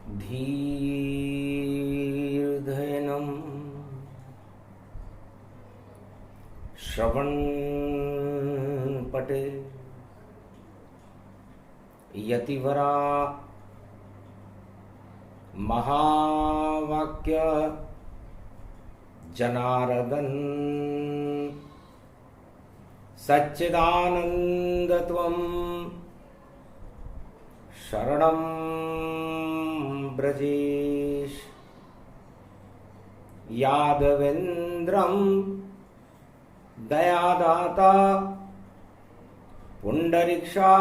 धीर्धयनं श्रवणपटे यतिवरा महावाक्य जनार्दन सच्चिदानन्दत्वं शरणं ब्रजेश यादवेन्द्रं दयादाता पुंडरीक्षा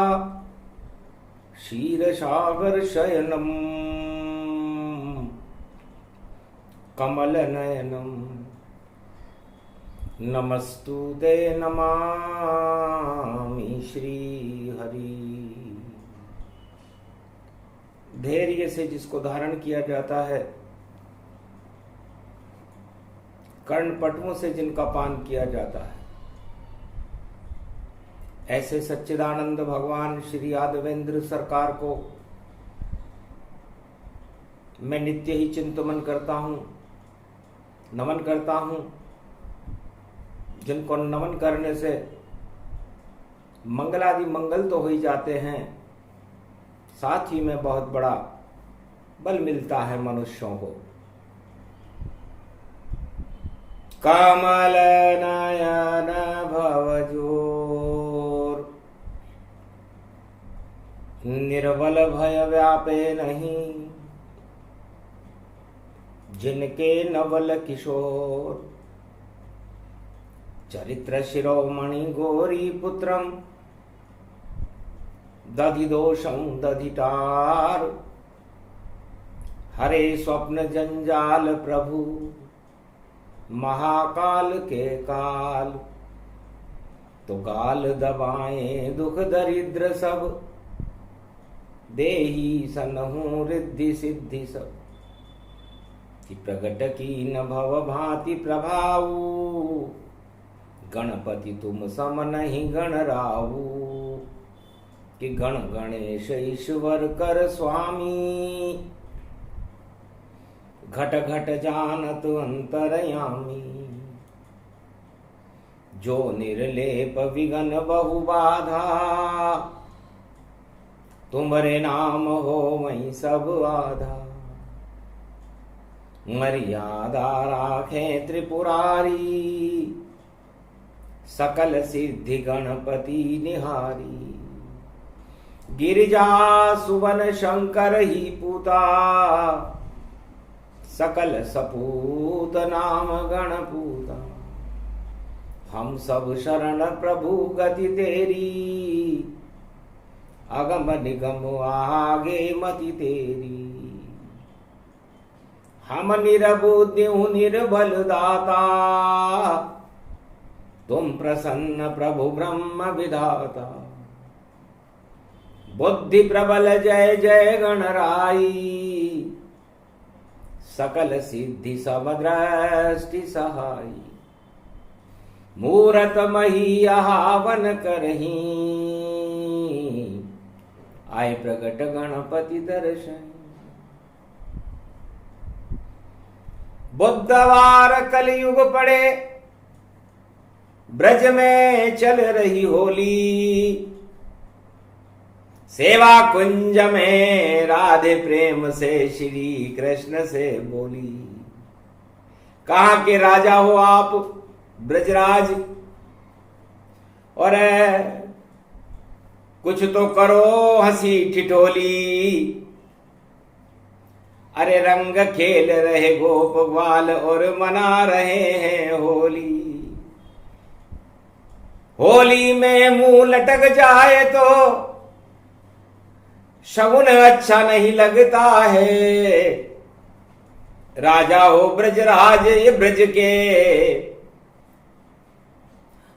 क्षीरसागरशयनं कमलनयनं नमस्तुते नमामि श्रीहरि। धैर्य से जिसको धारण किया जाता है, कर्णपटुओं से जिनका पान किया जाता है, ऐसे सच्चिदानंद भगवान श्री यादवेंद्र सरकार को मैं नित्य ही चिंतन करता हूं, नमन करता हूं, जिनको नमन करने से मंगलादि मंगल तो हो ही जाते हैं, साथ ही में बहुत बड़ा बल मिलता है मनुष्यों को। कमल नयन भवजोर निर्बल भय व्यापे नहीं, जिनके नवल किशोर चरित्र शिरोमणि गौरी पुत्रम दधिदोषं दधितार हरे स्वप्न जंजाल प्रभु महाकाल के काल, तो गाल दबाएं दुख दरिद्र सब, देही सनहु रिद्धि सिद्धि सब, कि प्रगट की न भव भांति प्रभाऊ, गणपति तुम सम नहीं गण राऊ, कि गण गणेश ईश्वर कर स्वामी, घट घट जानत अंतरयामी, जो निर्लेप विगन बहु बाधा, तुम्हारे नाम हो वहीं सब आधा, मर्यादा राखे त्रिपुरारी, सकल सिद्धि गणपति निहारी, गिरिजा सुवन शंकर ही पूता, सकल सपूत नाम गणपूता, हम सब शरण प्रभु गति तेरी, अगम निगम आगे मति तेरी, हम निरबुद्धि निर्बल दाता, तुम प्रसन्न प्रभु ब्रह्म विधाता, बुद्धि प्रबल जय जय गणराई, सकल सिद्धि सब दृष्टि सहाई, मूरत मही आवन करही, आए प्रगट गणपति दर्शन। बुधवार कलयुग पड़े, ब्रज में चल रही होली, सेवा कुंज में राधे प्रेम से श्री कृष्ण से बोली, कहाँ के राजा हो आप ब्रजराज, और कुछ तो करो हंसी ठिठोली, अरे रंग खेल रहे गोप ग्वाल और मना रहे हैं होली, होली में मुंह लटक जाए तो शगुन अच्छा नहीं लगता है, राजा हो ब्रजराज ये ब्रज के,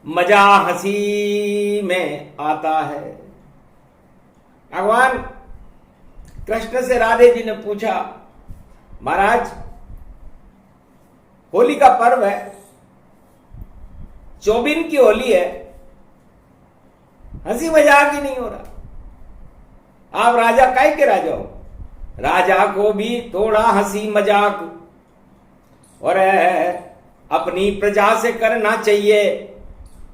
मजा हंसी में आता है। भगवान कृष्ण से राधे जी ने पूछा, महाराज होली का पर्व है, 24 की होली है, हंसी मजाक ही नहीं हो रहा, आप राजा काहे के राजा हो, राजा को भी थोड़ा हंसी मजाक और अपनी प्रजा से करना चाहिए,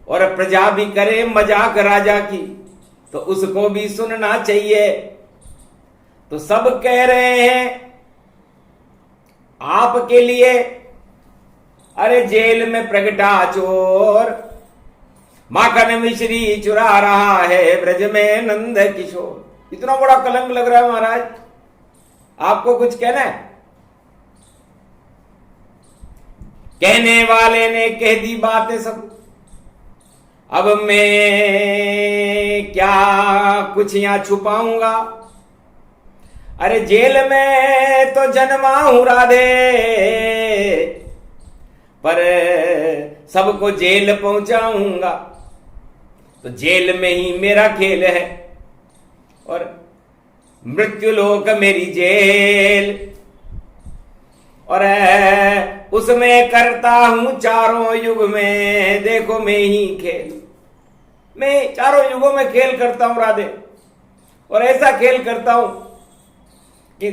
और प्रजा भी करे मजाक राजा की तो उसको भी सुनना चाहिए। तो सब कह रहे हैं आपके लिए, अरे जेल में प्रगटा चोर, माखन मिश्री चुरा रहा है ब्रज में नंद किशोर। इतना बड़ा कलंक लग रहा है महाराज, आपको कुछ कहना है? कहने वाले ने कह दी बातें सब, अब मैं क्या कुछ यहां छुपाऊंगा। अरे जेल में तो जन्मा हूं राधे, पर सबको जेल पहुंचाऊंगा। तो जेल में ही मेरा खेल है और मृत्युलोक मेरी जेल, और उसमें करता हूं चारों युग में, देखो मैं ही खेल, मैं चारों युगों में खेल करता हूं राधे। और ऐसा खेल करता हूं कि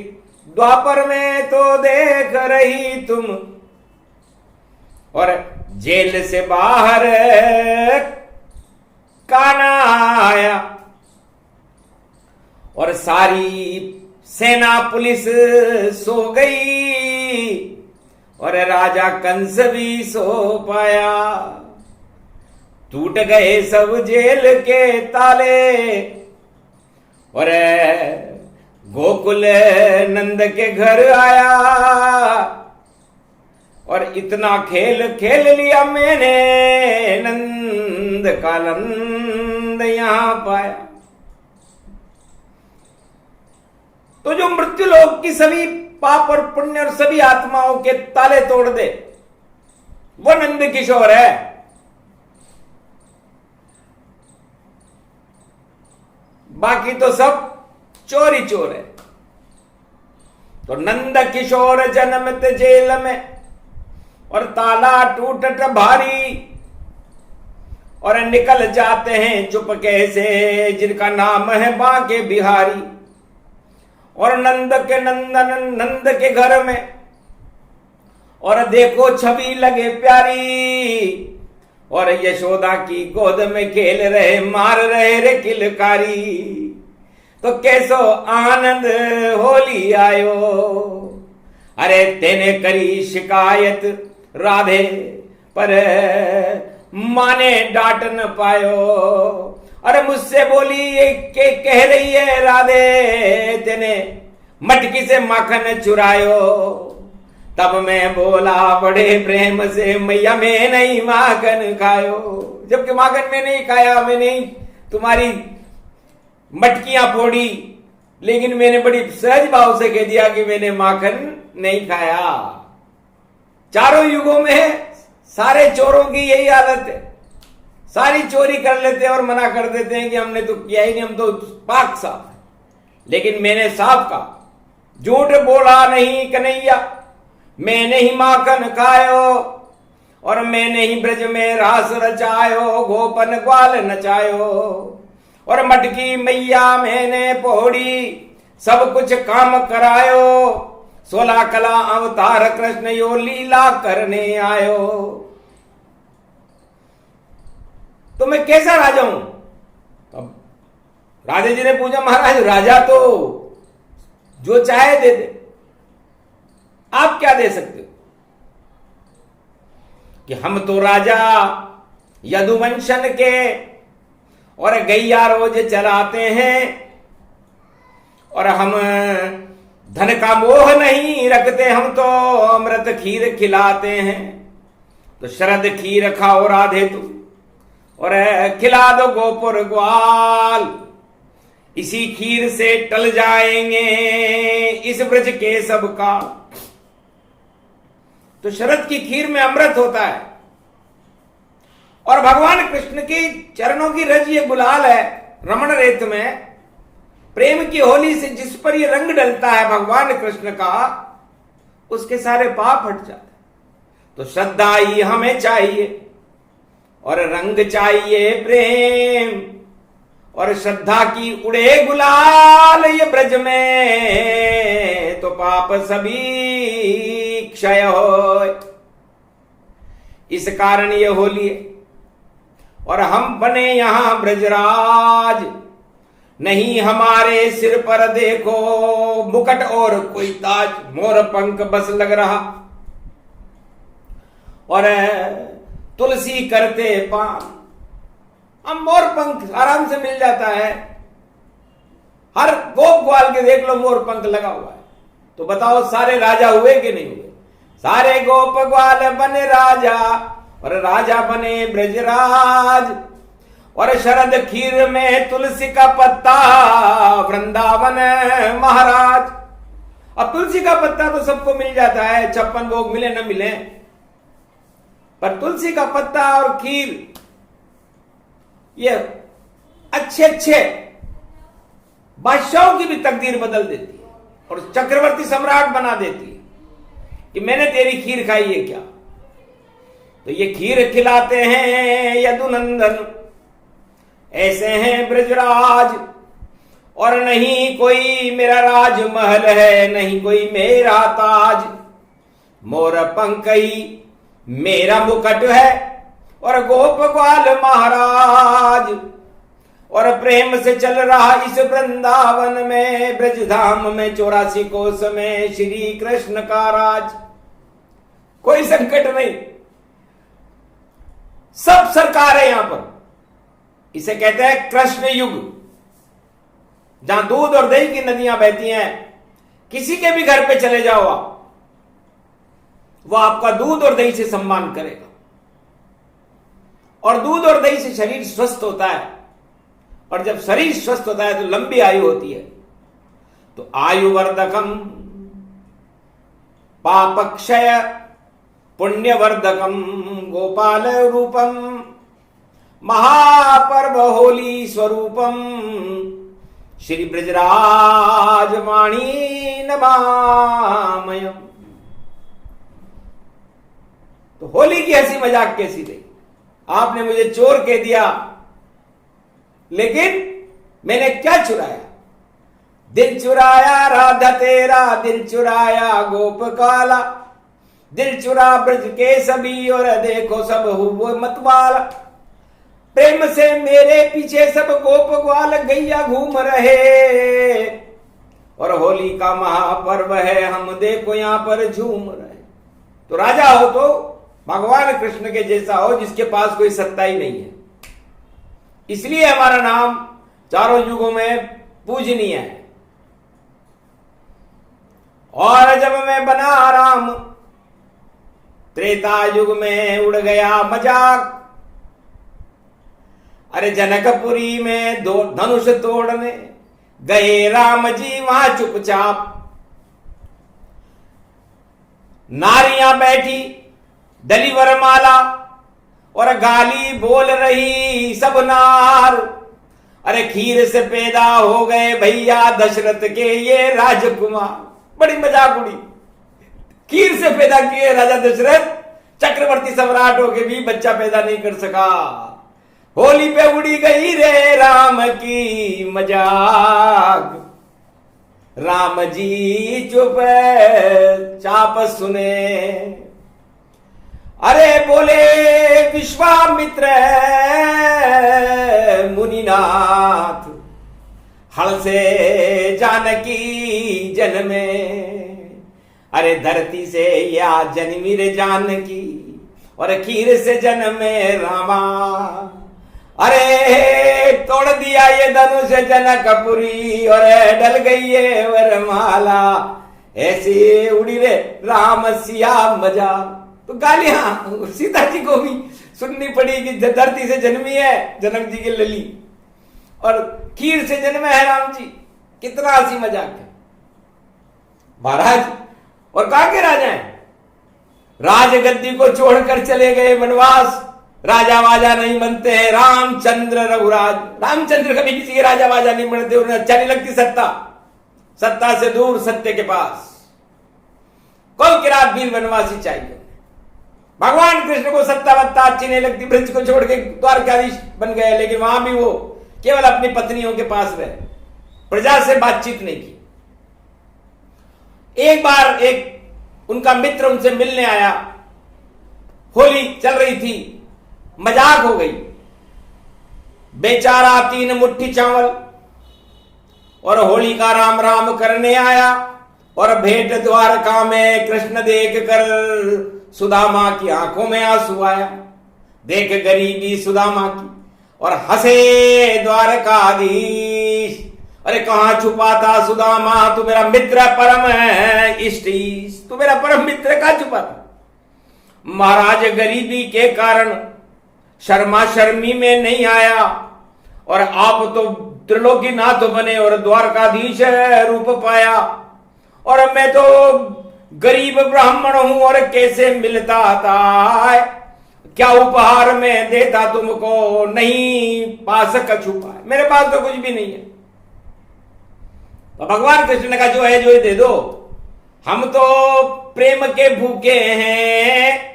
द्वापर में तो देख रही तुम, और जेल से बाहर कान्हा आया, और सारी सेना पुलिस सो गई, और राजा कंस भी सो पाया। टूट गए सब जेल के ताले, और गोकुल नंद के घर आया, और इतना खेल खेल लिया मैंने, नंद का नंद यहां पाया। तो जो मृत्युलोक की सभी पाप और पुण्य और सभी आत्माओं के ताले तोड़ दे, वो नंद किशोर है। बाकी तो सब चोर ही चोर है। तो नंद किशोर जन्मत जेल में, और ताला टूटत भारी, और निकल जाते हैं चुपके से जिनका नाम है बांके बिहारी। और नंद के नंदन नंद के घर में, और देखो छवि लगे प्यारी, और यशोदा की गोद में खेल रहे, मार रहे रे किलकारी। तो कैसो आनंद होली आयो, अरे तेने करी शिकायत राधे, पर माने डांट न पायो। अरे मुझसे बोली ये के कह रही है राधे, तेने मटकी से माखन चुरायो। तब मैं बोला बड़े प्रेम से, मैया मैं नहीं माखन खायो, जबकि माखन में नहीं खाया, मैंने तुम्हारी मटकियां फोड़ी, लेकिन मैंने बड़ी सहज भाव से कह दिया कि मैंने माखन नहीं खाया। चारों युगों में सारे चोरों की यही हालत है, सारी चोरी कर लेते हैं और मना कर देते हैं कि हमने तो किया ही नहीं, हम तो पाक साफ है। लेकिन मैंने साफ कहा, झूठ बोला नहीं कन्हैया, मैंने ही माखन खायो, और मैंने ही ब्रज में रास रचायो, गोपन ग्वाल नचायो, और मटकी मैया मैंने पोड़ी, सब कुछ काम करायो। 16 कला अवतार कृष्ण यो लीला करने आयो। तो मैं कैसा राजा हूं? अब राजा जी ने पूछा, महाराज राजा तो जो चाहे दे दे, आप क्या दे सकते हो? कि हम तो राजा यदुवंशन के, और गैया रोज चलाते हैं, और हम धन का मोह नहीं रखते, हम तो अमृत खीर खिलाते हैं। तो शरद खीर खाओ राधे तू, और खिला दो गोपुर ग्वाल, इसी खीर से टल जाएंगे इस ब्रज के सब का। तो शरद की खीर में अमृत होता है, और भगवान कृष्ण के चरणों की रज ये गुलाल है, रमण रेत में प्रेम की होली से जिस पर ये रंग डलता है भगवान कृष्ण का, उसके सारे पाप हट जाते हैं। तो श्रद्धा ही हमें चाहिए, और रंग चाहिए प्रेम, और श्रद्धा की उड़े गुलाल ये ब्रज में, तो पाप सभी क्षय होय। इस कारण ये होली है। और हम बने यहां ब्रजराज, नहीं हमारे सिर पर देखो मुकुट और कोई ताज, मोर पंख बस लग रहा और तुलसी करते पान। हम मोर पंख आराम से मिल जाता है, हर गोप ग्वाल के देख लो मोर पंख लगा हुआ है। तो बताओ सारे राजा हुए कि नहीं हुए? सारे गोप ग्वाल बने राजा और राजा बने ब्रजराज। और शरद खीर में तुलसी का पत्ता वृंदावन महाराज। अब तुलसी का पत्ता तो सबको मिल जाता है, 56 भोग मिले न मिले, पर तुलसी का पत्ता और खीर ये अच्छे अच्छे बादशाहों की भी तकदीर बदल देती है और चक्रवर्ती सम्राट बना देती है कि मैंने तेरी खीर खाई है क्या। तो ये खीर खिलाते हैं यदुनंदन, ऐसे हैं ब्रजराज। और नहीं कोई मेरा राजमहल है, नहीं कोई मेरा ताज, मोर पंख ही मेरा मुकुट है और गोप ग्वाल महाराज। और प्रेम से चल रहा इस वृंदावन में, ब्रजधाम में 84 कोस में श्री कृष्ण का राज। कोई संकट नहीं, सब सरकार है यहां पर। इसे कहते हैं कृष्ण युग, जहां दूध और दही की नदियां बहती हैं। किसी के भी घर पे चले जाओ आप, वो आपका दूध और दही से सम्मान करेगा। और दूध और दही से शरीर स्वस्थ होता है, और जब शरीर स्वस्थ होता है तो लंबी आयु होती है। तो आयुवर्धकम पापक्षय पुण्यवर्धकम गोपाल रूपम महापर्व होली स्वरूपम श्री ब्रजराज वाणी नमामयम। तो होली की हंसी मजाक कैसी रही? आपने मुझे चोर कह दिया, लेकिन मैंने क्या चुराया? दिल चुराया राधा तेरा, दिल चुराया गोप काला, दिल चुरा ब्रज के सभी और देखो सब हुए मतवाला। प्रेम से मेरे पीछे सब गोप ग्वाल गैया घूम रहे, और होली का महापर्व है हम देखो यहां पर झूम रहे। तो राजा हो तो भगवान कृष्ण के जैसा हो, जिसके पास कोई सत्ता ही नहीं है। इसलिए हमारा नाम चारों युगों में पूजनीय है। और जब मैं बना राम, त्रेता युग में उड़ गया मजाक। अरे जनकपुरी में दो धनुष तोड़ने गए राम जी वहां चुपचाप। नारियां बैठी डली वरमाला और गाली बोल रही सब नार। अरे खीर से पैदा हो गए भैया दशरथ के ये राजकुमार। बड़ी मजाक उड़ी, खीर से पैदा किए राजा दशरथ, चक्रवर्ती सम्राट होके भी बच्चा पैदा नहीं कर सका। होली पे उड़ी गई रे राम की मजाक। राम जी चुप चाप सुने। अरे बोले विश्वामित्र मुनिनाथ, हल से जानकी जन्मे। अरे धरती से या जन्मी रे जानकी, और खीर से जन्मे रामा। अरे तोड़ दिया ये धनुष जनकपुरी, और डल गई ये वरमाला। ऐसे उड़ी रे राम सिया मजा। तो गालियां सीता जी को भी सुननी पड़ी कि धरती से जन्मी है जनक जी की लली, और खीर से जन्मे है राम जी। कितना हंसी मजाक है महाराज। और कहां के राजा हैं? राजगद्दी को छोड़कर चले गए वनवास। राजा वाजा नहीं बनते हैं रामचंद्र रघुराज। रामचंद्र कभी किसी के राजा वाजा नहीं बनते, उन्हें अच्छा नहीं लगती सत्ता। सत्ता से दूर सत्य के पास। कल की रात भी वनवासी चाहिए। भगवान कृष्ण को सत्ता वत्ता अच्छी नहीं लगती, ब्रज को छोड़ के द्वारकाधीश बन गए, लेकिन वहां भी वो केवल अपनी पत्नियों के पास रहे, प्रजा से बातचीत नहीं की। एक बार एक उनका मित्र उनसे मिलने आया, होली चल रही थी, मजाक हो गई। बेचारा 3 मुट्ठी चावल और होली का राम राम करने आया, और भेंट द्वारका में कृष्ण देख कर सुदामा की आंखों में आंसू आया। देख गरीबी सुदामा की और हंसे द्वारकाधीश। अरे कहां छुपा था सुदामा, तू मेरा मित्र परम इष्ट, तू मेरा परम मित्र कहां छुपा था। महाराज गरीबी के कारण शर्मा शर्मी में नहीं आया, और आप तो त्रिलोकीनाथ बने और द्वारकाधीश रूप पाया, और मैं तो गरीब ब्राह्मण हूं और कैसे मिलता था, क्या उपहार में देता तुमको, नहीं पास का छुपा है, मेरे पास तो कुछ भी नहीं है। तो भगवान कृष्ण ने कहा जो है जो दे दो, हम तो प्रेम के भूखे हैं,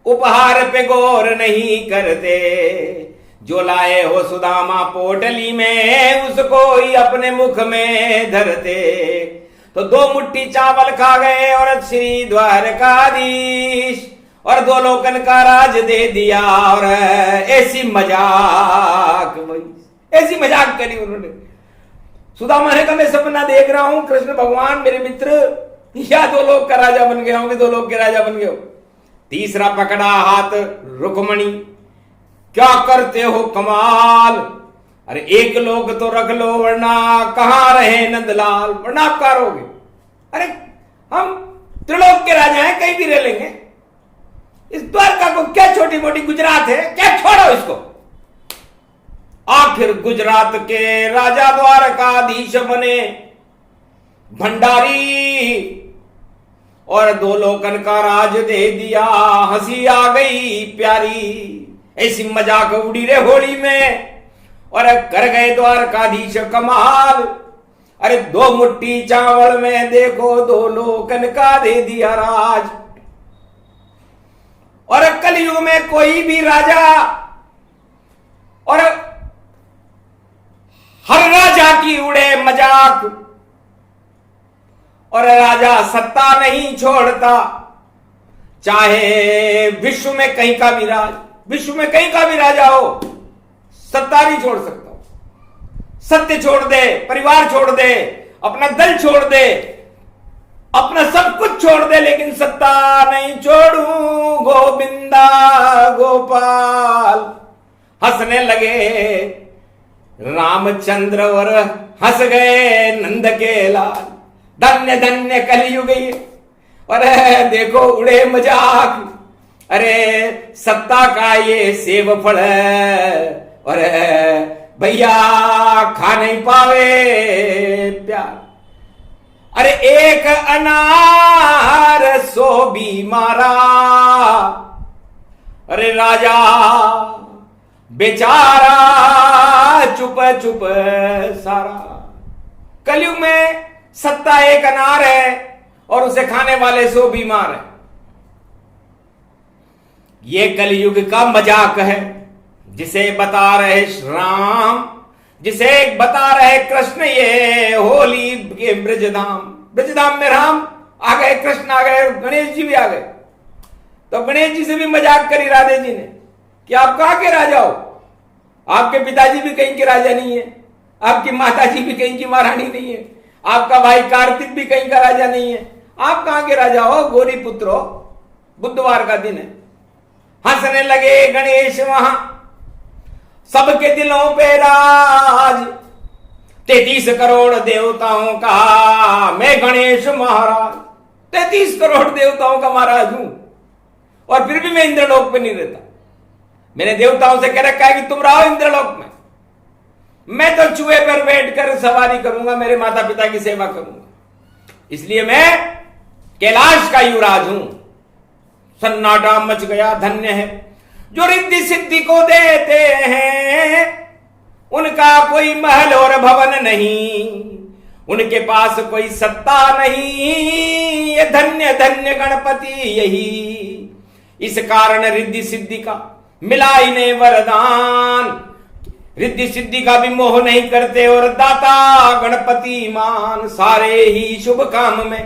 उपहार पे गौर नहीं करते। जो लाए हो सुदामा पोटली में, उसको ही अपने मुख में धरते। तो 2 मुट्ठी चावल खा गए और श्री द्वारकाधीश, और 2 लोकन का राज दे दिया। और ऐसी मजाक, ऐसी मजाक करी उन्होंने। सुदामा ने कहा मैं सपना देख रहा हूं, कृष्ण भगवान मेरे मित्र या 2 लोग का राजा बन गया हूं, 2 लोग के राजा बन गए हो। तीसरा पकड़ा हाथ रुक्मणी, क्या करते हो कमाल, अरे 1 लोग तो रख लो, वरना कहां रहे नंदलाल, वरना आप कहां रहोगे। अरे हम त्रिलोक के राजा हैं, कहीं भी रह लेंगे, इस द्वारका को क्या छोटी मोटी गुजरात है, क्या छोड़ो इसको। आखिर गुजरात के राजा द्वारकाधीश बने भंडारी, और 2 लोकन का राज दे दिया। हंसी आ गई प्यारी, ऐसी मजाक उड़ी रे होली में, और कर गए द्वारकाधीश कमाल। अरे 2 मुट्ठी चावल में देखो 2 लोकन का दे दिया राज। और कलयुग में कोई भी राजा, और हर राजा की उड़े मजाक, और राजा सत्ता नहीं छोड़ता, चाहे विश्व में कहीं का भी राज, विश्व में कहीं का भी राजा हो, सत्ता नहीं छोड़ सकता। सत्य छोड़ दे, परिवार छोड़ दे, अपना दल छोड़ दे, अपना सब कुछ छोड़ दे, लेकिन सत्ता नहीं छोड़ू गोविंदा गोपाल। हंसने लगे रामचंद्र और हंस गए नंद के लाल। धन्य धन्य कलयुग ये, और देखो उड़े मजाक, अरे सत्ता का ये सेब फल, और भैया खा नहीं पावे प्यार। अरे 1 अनार 100 बीमारा, अरे राजा बेचारा चुप चुप सारा। कलयुग में सत्ता 1 अनार है और उसे खाने वाले 100 बीमार है। ये कलयुग का मजाक है, जिसे बता रहे राम, जिसे बता रहे कृष्ण। ये होली के ब्रजधाम, ब्रजधाम में राम आ गए, कृष्ण आ गए, गणेश जी भी आ गए। तो गणेश जी से भी मजाक करी राधे जी ने कि आप कहां के राजा हो, आपके पिताजी भी कहीं के राजा नहीं है, आपकी माता जी भी कहीं की महारानी नहीं है, आपका भाई कार्तिक भी कहीं का राजा नहीं है, आप कहां के राजा हो, गौरी पुत्र हो। बुधवार का दिन है। हंसने लगे गणेश वहां, सबके दिलों पे राज। 33 करोड़ देवताओं का मैं गणेश महाराज, 33 करोड़ देवताओं का महाराज हूं, और फिर भी मैं इंद्रलोक पे नहीं रहता। मैंने देवताओं से कह रखा है कि तुम रहो इंद्रलोक में, मैं तो चूहे पर बैठकर सवारी करूंगा, मेरे माता पिता की सेवा करूंगा, इसलिए मैं कैलाश का युवराज हूं। सन्नाटा मच गया। धन्य है जो रिद्धि सिद्धि को देते हैं, उनका कोई महल और भवन नहीं, उनके पास कोई सत्ता नहीं। ये धन्य धन्य गणपति यही, इस कारण रिद्धि सिद्धि का मिला इन्हें वरदान। रिद्धि सिद्धि का भी मोह नहीं करते, और दाता गणपति मान सारे ही शुभ काम में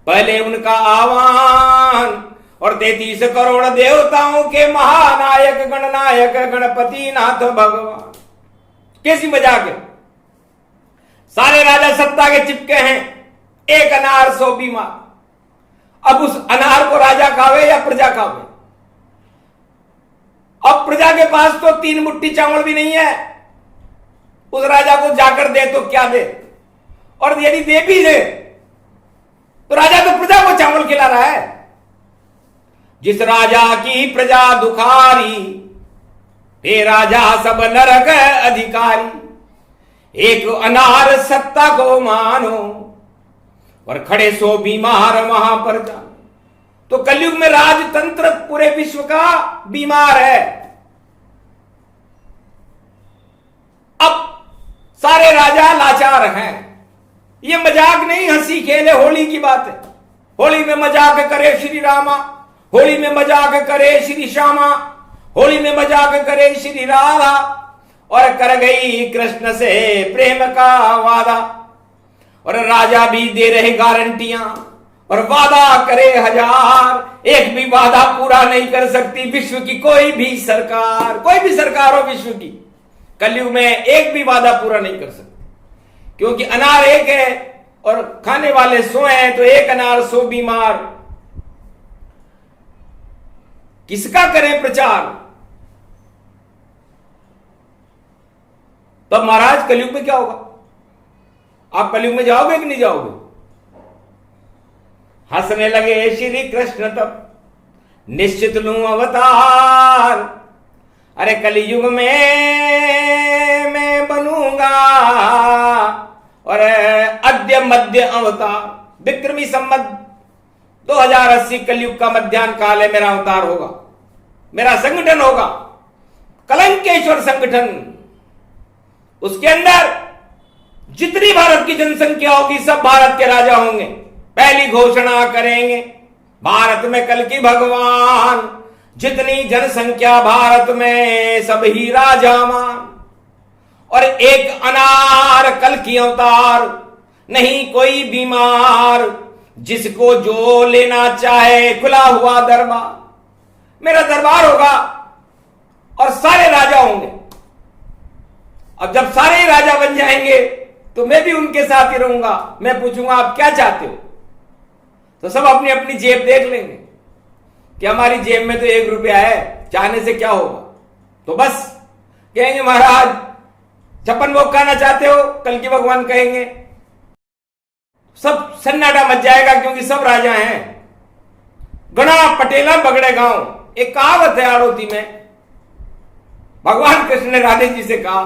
पहले उनका आह्वान और 33 करोड़ देवताओं के महानायक गणनायक गणपति नाथ भगवान। कैसी मजाक है। सारे राजा सत्ता के चिपके हैं, एक अनार 100 बीमार। अब उस अनार को राजा खावे या प्रजा खावे? अब प्रजा के पास तो 3 मुट्ठी चावल भी नहीं है, उस राजा को जाकर दे तो क्या दे, और यदि दे भी दे तो राजा तो प्रजा को चावल खिला रहा है। जिस राजा की प्रजा दुखारी, हे राजा सब नरक अधिकारी। एक अनार सत्ता को मानो और खड़े 100 बीमार वहां पर जानो। तो कलयुग में राजतंत्र पूरे विश्व का बीमार है। अब सारे राजा लाचार हैं। ये मजाक नहीं, हंसी खेले होली की बात है। होली में मजाक करे श्री रामा, होली में मजाक करे श्री श्यामा, होली में मजाक करे श्री राधा, और कर गई कृष्ण से प्रेम का वादा। और राजा भी दे रहे गारंटियां और वादा करे 1000, एक भी वादा पूरा नहीं कर सकती विश्व की कोई भी सरकार। कोई भी सरकार हो विश्व की, कलयुग में एक भी वादा पूरा नहीं कर सकती, क्योंकि अनार एक है और खाने वाले 100 हैं, तो एक अनार 100 बीमार। किसका करें प्रचार? तब महाराज कलयुग में क्या होगा? आप कलयुग में जाओगे कि नहीं जाओगे? हंसने लगे श्री कृष्ण तब, निश्चित लूं अवतार। अरे कलयुग में मैं बनूंगा और अद्य मध्य अवतार। विक्रमी संवत 2080 कलयुग का मध्यान्ह काल है, मेरा अवतार होगा, मेरा संगठन होगा, कलंकेश्वर संगठन। उसके अंदर जितनी भारत की जनसंख्या होगी सब भारत के राजा होंगे। पहली घोषणा करेंगे, भारत में कल की भगवान, जितनी जनसंख्या भारत में सब ही राजा मान। और एक अनार कल की अवतार, नहीं कोई बीमार, जिसको जो लेना चाहे खुला हुआ दरबार। मेरा दरबार होगा और सारे राजा होंगे। अब जब सारे राजा बन जाएंगे तो मैं भी उनके साथ ही रहूंगा। मैं पूछूंगा आप क्या चाहते हो, तो सब अपनी अपनी जेब देख लेंगे कि हमारी जेब में तो 1 रुपया है, चाहने से क्या होगा। तो बस कहेंगे महाराज 56 भोग खाना चाहते हो, कल की भगवान कहेंगे। सब सन्नाटा मच जाएगा क्योंकि सब राजा हैं। गणा पटेला बगड़े गांव, एक कहावत है आड़ोती में, भगवान कृष्ण ने राधे जी से कहा,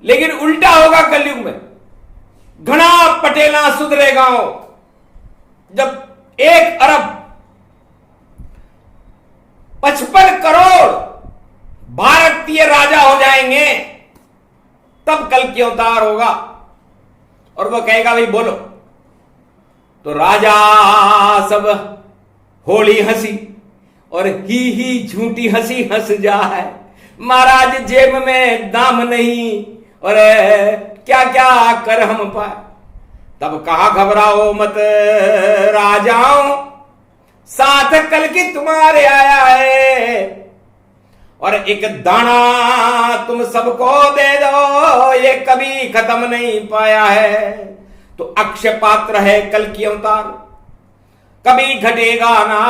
लेकिन उल्टा होगा कलयुग में। घना पटेला सुधरे गांव। जब 1 अरब 55 करोड़ भारतीय राजा हो जाएंगे तब कल की अवतार होगा। और वो कहेगा भाई बोलो, तो राजा सब होली हंसी और ही झूठी हंसी हंस जाए। महाराज जेब में दाम नहीं और क्या क्या कर हम पाए। तब कहा घबराओ मत राजाओं, साथ कल की तुम्हारे आया है, और एक दाना तुम सबको दे दो, ये कभी खत्म नहीं पाया है। तो अक्षय पात्र है कल की अवतार, कभी घटेगा ना।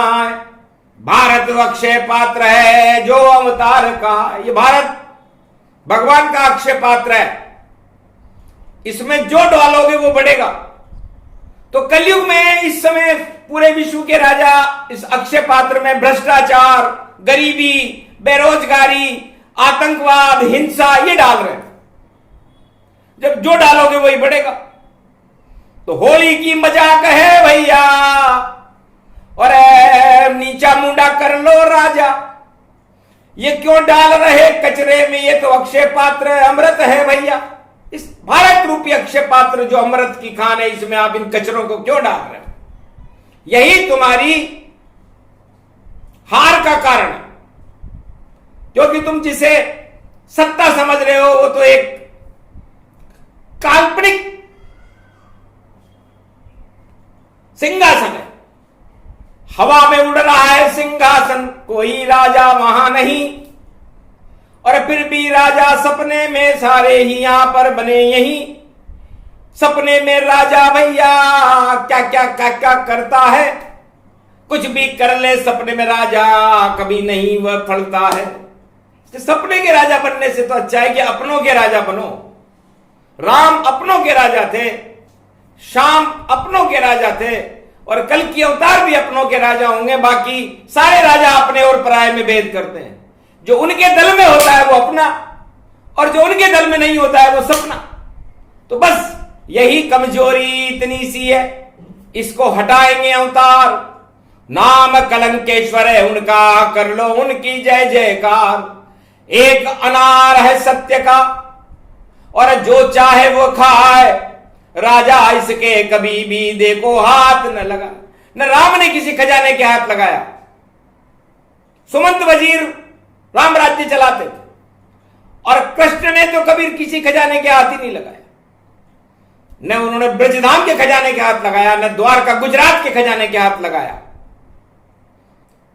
भारत अक्षय पात्र है जो अवतार का, ये भारत भगवान का अक्षय पात्र है, इसमें जो डालोगे वो बढ़ेगा। तो कलयुग में इस समय पूरे विश्व के राजा इस अक्षय पात्र में भ्रष्टाचार, गरीबी, बेरोजगारी, आतंकवाद, हिंसा ये डाल रहे हैं। जब जो डालोगे वही बढ़ेगा। तो होली की मजाक है भैया, और नीचा मुंडा कर लो राजा, ये क्यों डाल रहे कचरे में, ये तो अक्षय पात्र अमृत है भैया। इस भारत रूपी अक्षय पात्र जो अमृत की खान है, इसमें आप इन कचरों को क्यों डाल रहे हो? यही तुम्हारी हार का कारण है, क्योंकि तुम जिसे सत्ता समझ रहे हो वो तो एक काल्पनिक सिंहासन है, हवा में उड़ रहा है सिंहासन, कोई राजा वहां नहीं, और फिर भी राजा सपने में सारे ही यहां पर बने यहीं। सपने में राजा भैया क्या क्या क्या क्या करता है, कुछ भी कर ले सपने में राजा कभी नहीं वह फलता है। तो सपने के राजा बनने से तो अच्छा है कि अपनों के राजा बनो। राम अपनों के राजा थे, श्याम अपनों के राजा थे, और कल की अवतार भी अपनों के राजा होंगे। बाकी सारे राजा अपने और पराये में भेद करते हैं। जो उनके दल में होता है वो अपना, और जो उनके दल में नहीं होता है वो सपना। तो बस यही कमजोरी इतनी सी है, इसको हटाएंगे अवतार। नाम कलंकेश्वर है उनका, कर लो उनकी जय जयकार। एक अनार है सत्य का, और जो चाहे वो खाए, राजा इसके कभी भी देखो हाथ न लगा। न राम ने किसी खजाने के हाथ लगाया, सुमंत वजीर राम राज्य चलाते थे, और कृष्ण ने तो कभी किसी खजाने के हाथ ही नहीं लगाया। न उन्होंने ब्रजधाम के खजाने के हाथ लगाया, न द्वारका गुजरात के खजाने के हाथ लगाया।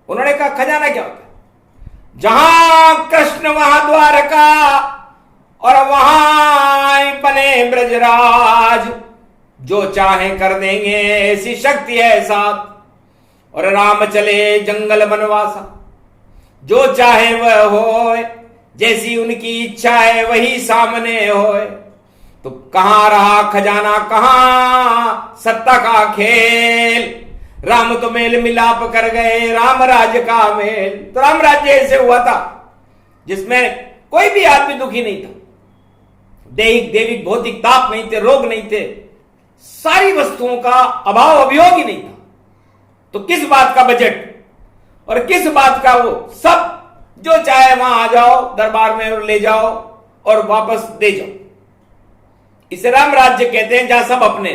उन्होंने कहा खजाना क्या होता है, जहां कृष्ण वहां द्वारका, और वहां बने ब्रजराज। जो चाहे कर देंगे ऐसी शक्ति है साथ। और राम चले जंगल बनवासा, जो चाहे वह होए, जैसी उनकी इच्छा है वही सामने होए। तो कहां रहा खजाना, कहां सत्ता का खेल। राम तो मेल मिलाप कर गए, राम राज्य का मेल। तो राम राज्य ऐसे हुआ था जिसमें कोई भी आदमी दुखी नहीं था। दैहिक दैविक भौतिक ताप नहीं थे, रोग नहीं थे, सारी वस्तुओं का अभाव अभियोग ही नहीं था। तो किस बात का बजट और किस बात का वो, सब जो चाहे वहां आ जाओ, दरबार में और ले जाओ और वापस दे जाओ। इसे राम राज्य कहते हैं, जहां सब अपने।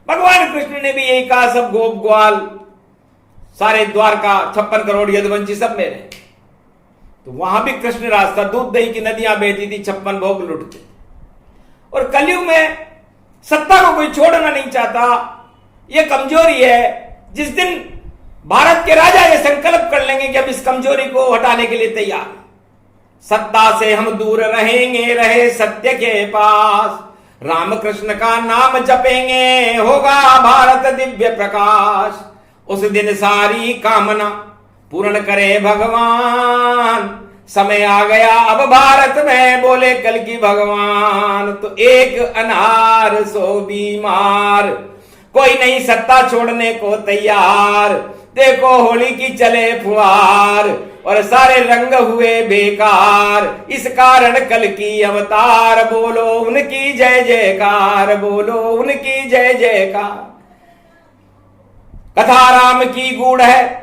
भगवान कृष्ण ने भी यही कहा, सब गोप ग्वाल सारे द्वारका 56 करोड़ यदुवंशी सब मेरे। तो वहां भी कृष्ण राज था, दूध दही की नदियां बहती थी, 56 भोग लुटते। और कलयुग में सत्ता को कोई छोड़ना नहीं चाहता, यह कमजोरी है। जिस दिन भारत के राजा ये संकल्प कर लेंगे कि अब इस कमजोरी को हटाने के लिए तैयार, सत्ता से हम दूर रहेंगे, रहे सत्य के पास, राम कृष्ण का नाम जपेंगे, होगा भारत दिव्य प्रकाश। उस दिन सारी कामना पूर्ण करे भगवान, समय आ गया अब भारत में, बोले कल की भगवान। तो एक अनार सो बीमार, कोई नहीं सत्ता छोड़ने को तैयार। देखो होली की चले फुहार, और सारे रंग हुए बेकार। इस कारण कल की अवतार, बोलो उनकी जय जयकार, बोलो उनकी जय जयकार। कथा राम की गूढ़ है,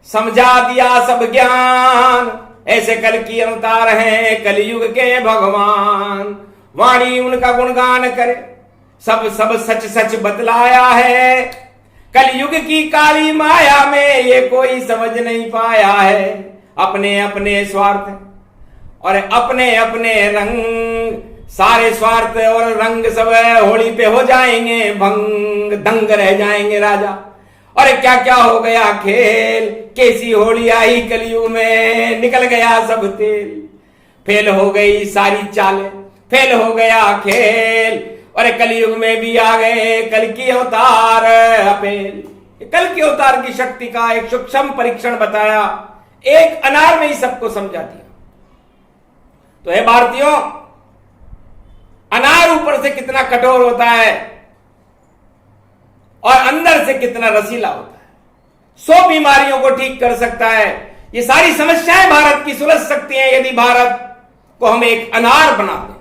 समझा दिया सब ज्ञान। ऐसे कल की अवतार हैं कलयुग के भगवान। वाणी उनका गुणगान करे, सब सब सच सच बतलाया है। कलयुग की काली माया में ये कोई समझ नहीं पाया है। अपने अपने स्वार्थ और अपने अपने रंग, सारे स्वार्थ और रंग सब होली पे हो जाएंगे भंग, दंग रह जाएंगे राजा। और क्या क्या हो गया खेल, कैसी होली आई कलयुग में, निकल गया सब तेल। फेल हो गई सारी चालें, फेल हो गया खेल, और कलयुग में भी आ गए कल की अवतार अपेल। कल की अवतार की शक्ति का एक सूक्ष्म परीक्षण बताया, एक अनार में ही सबको समझा दिया। तो है भारतीयों, अनार ऊपर से कितना कठोर होता है और अंदर से कितना रसीला होता है। 100 बीमारियों को ठीक कर सकता है। ये सारी समस्याएं भारत की सुलझ सकती हैं यदि भारत को हम एक अनार बना दें।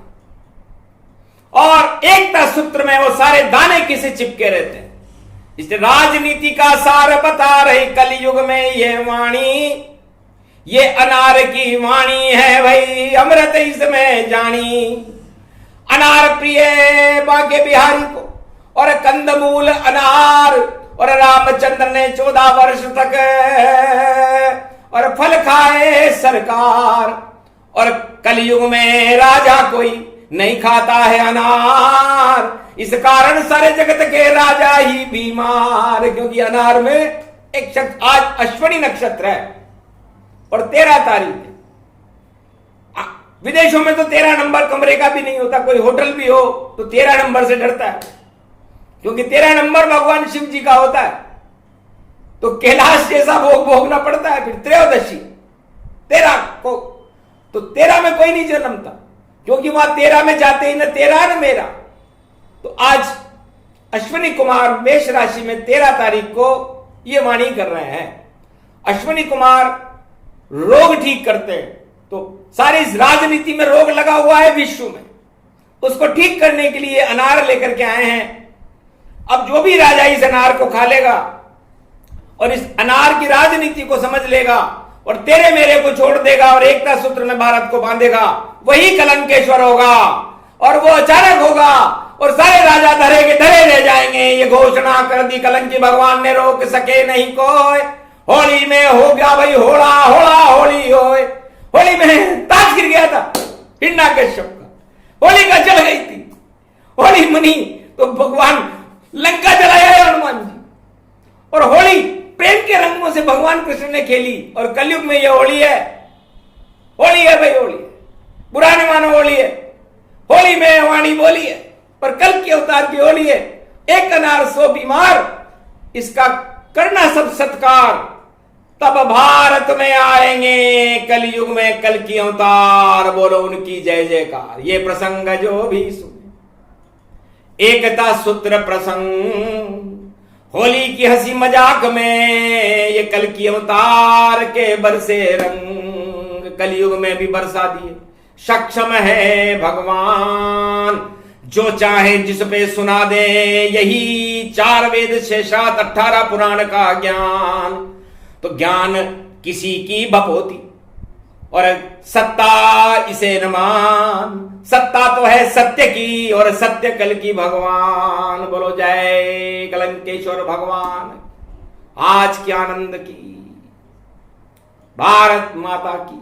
और एकता सूत्र में वो सारे दाने किसे चिपके रहते हैं। इस राजनीति का सार बता रही कलयुग में ये वाणी, ये अनार की वाणी है भाई, अमृत इसमें जानी। अनार प्रिय बाके बिहारी को और कंदमूल अनार, और रामचंद्र ने 14 वर्ष तक और फल खाए सरकार। और कलयुग में राजा कोई नहीं खाता है अनार, इस कारण सारे जगत के राजा ही बीमार। क्योंकि अनार में एक शख्स, आज अश्विनी नक्षत्र है और 13 तारीख है। विदेशों में तो 13 नंबर कमरे का भी नहीं होता, कोई होटल भी हो तो 13 नंबर से डरता है, क्योंकि 13 नंबर भगवान शिव जी का होता है। तो कैलाश जैसा भोग भोगना पड़ता है। फिर त्रयोदशी 13 को, तो 13 में कोई नहीं जन्मता, क्योंकि वहां 13 में जाते ही न तेरा न मेरा। तो आज अश्विनी कुमार मेष राशि में 13 तारीख को ये वाणी कर रहे हैं। अश्विनी कुमार रोग ठीक करते हैं। तो सारी राजनीति में रोग लगा हुआ है विश्व में, उसको ठीक करने के लिए अनार लेकर के आए हैं। अब जो भी राजा इस अनार को खा लेगा और इस अनार की राजनीति को समझ लेगा और तेरे मेरे को छोड़ देगा और एकता सूत्र में भारत को बांधेगा, वही कलंकेश्वर होगा। और वो अचानक होगा और सारे राजा धरे के धरे रह जाएंगे। ये घोषणा कर दी कलंकी भगवान ने, रोक सके नहीं कोई। होली में हो गया भाई होड़ा होड़ा होली होए। होली में ताज गिर गया था हिरण्यकश्यप का, होली का जल गई थी। होली मनी तो भगवान लंका जलाया है हनुमान जी। और होली प्रेम के रंगों से भगवान कृष्ण ने खेली। और कलयुग में ये होली है, होली है भाई, होली है, बुरा न मानो, होली है। होली में वाणी बोली है, पर कल के अवतार की होली है। एक अनार 100 बीमार, इसका करना सब सत्कार। तब भारत में आएंगे कलयुग में कल की अवतार, बोलो उनकी जय जयकार। ये प्रसंग जो भी सुने, एकता सूत्र प्रसंग, होली की हंसी मजाक में ये कल की अवतार के बरसे रंग। कलयुग में भी बरसा दिए, सक्षम है भगवान, जो चाहे जिस पे सुना दे। यही 4 वेद 6 शास्त्र 18 पुराण का ज्ञान। तो ज्ञान किसी की भपोती और सत्ता इसे न मान। सत्ता तो है सत्य की और सत्य कल की भगवान। बोलो जय कलंकेश्वर भगवान। आज के आनंद की, भारत माता की।